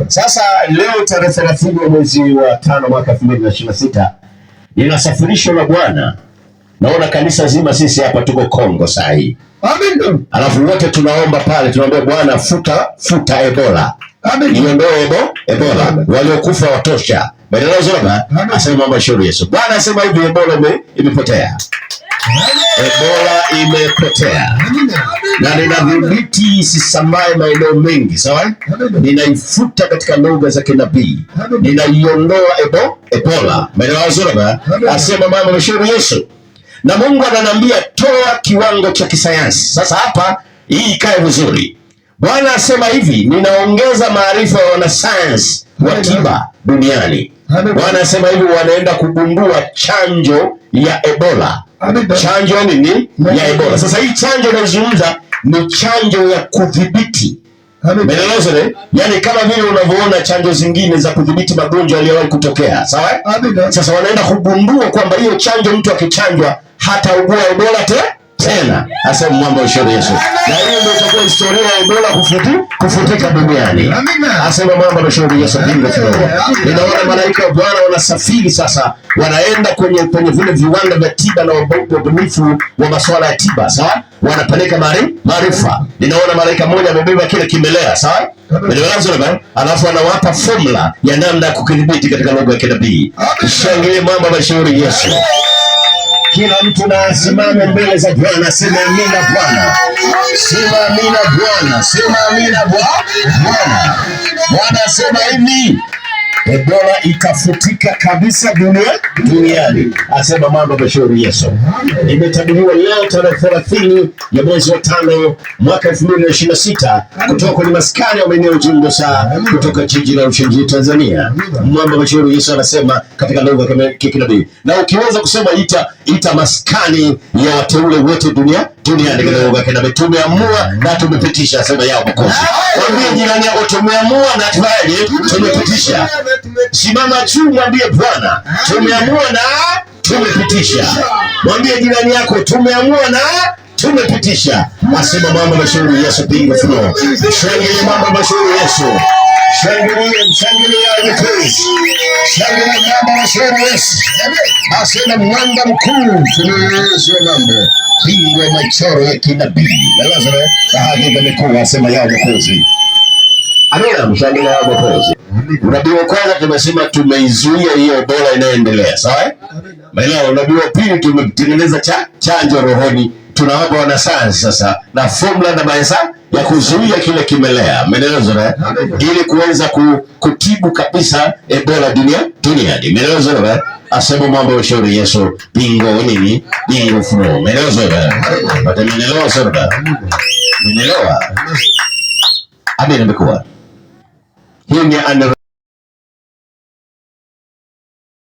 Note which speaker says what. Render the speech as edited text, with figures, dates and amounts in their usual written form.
Speaker 1: Sasa leo tarehe 30 ya mwezi wa 5 mwaka 2026 linasafirishwa la Bwana. Naona kanisa zima sisi hapa tuko Kongo saa hii.
Speaker 2: Amen.
Speaker 1: Alafu wote tunaomba pale, tunaomba Bwana futa Ebola.
Speaker 2: Amen.
Speaker 1: Iondoe Ebola. Waliokufa watosha. Badala zoba asema mambo shauri Yesu. Bwana asema hivi, Ebola imepotea. Ebola imepotea. Na ninadhibiti isisambae maeneo mengi, sawa? Ninaifuta katika lugha za kinabii. Ninaiondoa Ebola. Badala zoba asema mambo shauri Yesu. Na Mungu ananiambia toa kiwango cha kisayansi. Sasa hapa hii ikae vizuri. Bwana asema hivi, ninaongeza maarifa ya wanasayansi wa tiba duniani. Bwana asema hivi, wanaenda kugundua chanjo ya Ebola. Chanjo nini? Ya Ebola. Sasa hii chanjo nazungumza ni chanjo ya kudhibiti. Melelezele, yani kama vile unavyoona chanjo zingine za kudhibiti magonjwa yaliyowahi kutokea, sawa? Sasa wanaenda kugundua kwamba hiyo chanjo mtu akichanjwa hata ugua Ebola tena. Asema mambo ya shauri Yesu. Na hiyo ndio itakuwa historia ya Ebola kufutika duniani. Asema mambo ya shauri Yesu bingo kidogo. Ninaona malaika wa Bwana wanasafiri sasa, wanaenda kwenye vile viwanda vya tiba na wabunifu wa masuala ya tiba, sawa? Wanapeleka maarifa. Ninaona malaika mmoja amebeba kile kimelea, sawa? Alafu anawapa formula ya namna ya kukidhibiti katika lugha ya kinabii. Shangilie mambo ya shauri Yesu. Kila mtu na asimame mbele za Bwana, sema amina Bwana. Sema amina Bwana. Sema amina Bwana. Bwana asema hivi, Ebola ikafutika kabisa duniani. Asema mambo ya shauri Yesu. Imetabiriwa leo tarehe 30 ya mwezi wa 5 mwaka 2026 kutoka kwenye maskani ya maeneo Jindosa kutoka jiji la Arusha Tanzania. Mambo ya shauri Yesu anasema katika lugha ya kinabii. Na ukiweza kusema ita maskani ya wateule wote duniani katika lugha ya kinabii. Tumeamua na tumepitisha, sema yao Mwokozi. Mwambie jirani yako tumeamua na tumepitisha. Simama juu, mwambie Bwana tumeamua na tumepitisha. Mwambie jirani yako tumeamua na tumepitisha. Asema mambo ya shauri Yesu bingo flow. Shangilia mambo ya shauri Yesu. Shangilia Mwokozi. Shangilia mambo ya shauri Yesu. Asema mwanga mkuu tunaeleza mambo. Bingo ya machoro ya kinabii. Lazima hakika mkuu asema yao Mwokozi. Amina, mshangilia yao Mwokozi. Unabii wa kwanza tumesema tumeizuia hiyo Ebola inayoendelea, sawa? Maana unabii wa pili tumetengeneza chanjo rohoni, tunawapa wanasayansi sasa na formula na mahesabu ya kuzuia kile kimelea. Umeelewa? Ili kuweza kutibu kabisa Ebola duniani. Umeelewa? Asema mambo ya shauri Yesu bingo nini? Bingo flow. Umeelewa? Pata umeelewa sasa? Umeelewa? Amina, nimekuwa. Hii ni